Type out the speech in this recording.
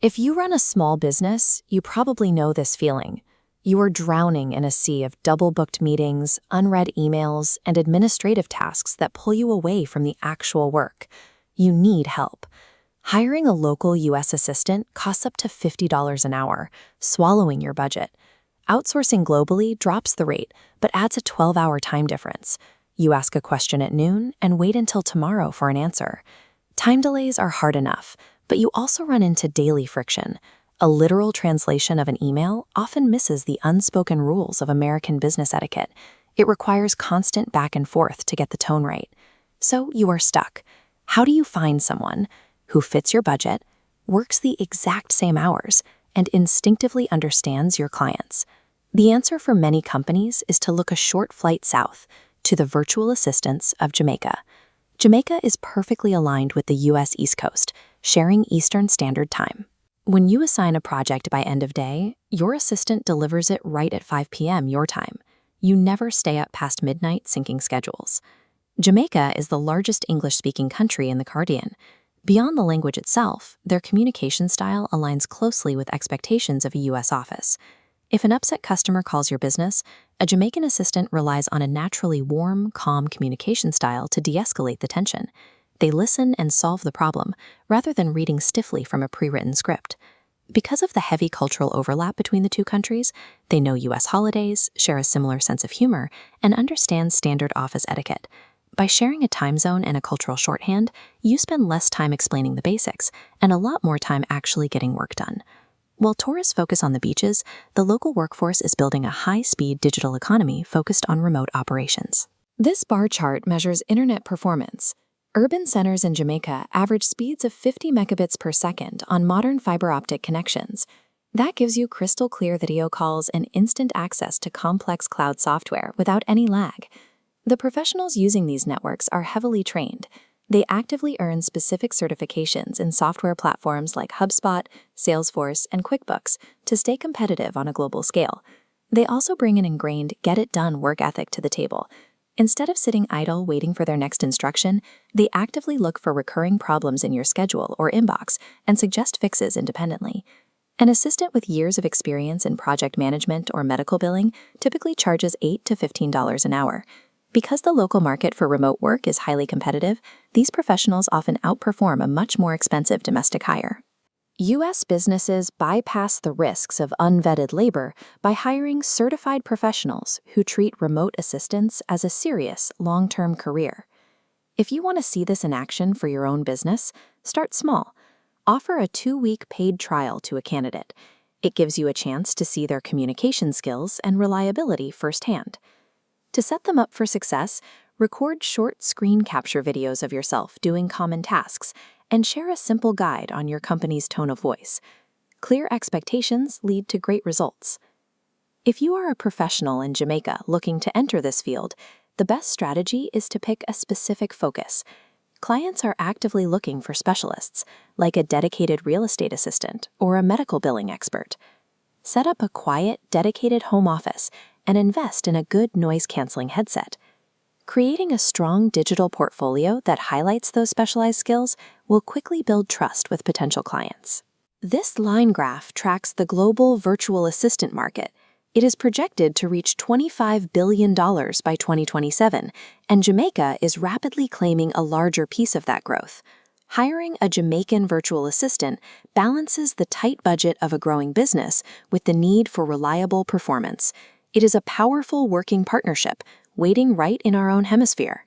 If you run a small business, you probably know this feeling. You are drowning in a sea of double-booked meetings, unread emails, and administrative tasks that pull you away from the actual work. You need help. Hiring a local U.S. assistant costs up to $50 an hour, swallowing your budget. Outsourcing globally drops the rate, but adds a 12-hour time difference. You ask a question at noon and wait until tomorrow for an answer. Time delays are hard enough, but you also run into daily friction. A literal translation of an email often misses the unspoken rules of American business etiquette. It requires constant back and forth to get the tone right. So you are stuck. How do you find someone who fits your budget, works the exact same hours, and instinctively understands your clients? The answer for many companies is to look a short flight south to the virtual assistants of Jamaica. Jamaica is perfectly aligned with the U.S. East Coast, sharing Eastern Standard Time. When you assign a project by end of day, your assistant delivers it right at 5 p.m. your time. You never stay up past midnight syncing schedules. Jamaica is the largest English-speaking country in the Caribbean. Beyond the language itself, their communication style aligns closely with expectations of a U.S. office. If an upset customer calls your business, a Jamaican assistant relies on a naturally warm, calm communication style to de-escalate the tension. They listen and solve the problem, rather than reading stiffly from a pre-written script. Because of the heavy cultural overlap between the two countries, they know U.S. holidays, share a similar sense of humor, and understand standard office etiquette. By sharing a time zone and a cultural shorthand, you spend less time explaining the basics, and a lot more time actually getting work done. While tourists focus on the beaches, the local workforce is building a high-speed digital economy focused on remote operations. This bar chart measures internet performance. Urban centers in Jamaica average speeds of 50 megabits per second on modern fiber optic connections. That gives you crystal clear video calls and instant access to complex cloud software without any lag. The professionals using these networks are heavily trained. They actively earn specific certifications in software platforms like HubSpot, Salesforce, and QuickBooks to stay competitive on a global scale. They also bring an ingrained get-it-done work ethic to the table. Instead of sitting idle waiting for their next instruction, they actively look for recurring problems in your schedule or inbox and suggest fixes independently. An assistant with years of experience in project management or medical billing typically charges $8 to $15 an hour. Because the local market for remote work is highly competitive, these professionals often outperform a much more expensive domestic hire. U.S. businesses bypass the risks of unvetted labor by hiring certified professionals who treat remote assistants as a serious, long-term career. If you want to see this in action for your own business, start small. Offer a 2-week paid trial to a candidate. It gives you a chance to see their communication skills and reliability firsthand. To set them up for success, record short screen capture videos of yourself doing common tasks and share a simple guide on your company's tone of voice. Clear expectations lead to great results. If you are a professional in Jamaica looking to enter this field, the best strategy is to pick a specific focus. Clients are actively looking for specialists, like a dedicated real estate assistant or a medical billing expert. Set up a quiet, dedicated home office and invest in a good noise-canceling headset. Creating a strong digital portfolio that highlights those specialized skills will quickly build trust with potential clients. This line graph tracks the global virtual assistant market. It is projected to reach $25 billion by 2027, and Jamaica is rapidly claiming a larger piece of that growth. Hiring a Jamaican virtual assistant balances the tight budget of a growing business with the need for reliable performance. It is a powerful working partnership, waiting right in our own hemisphere.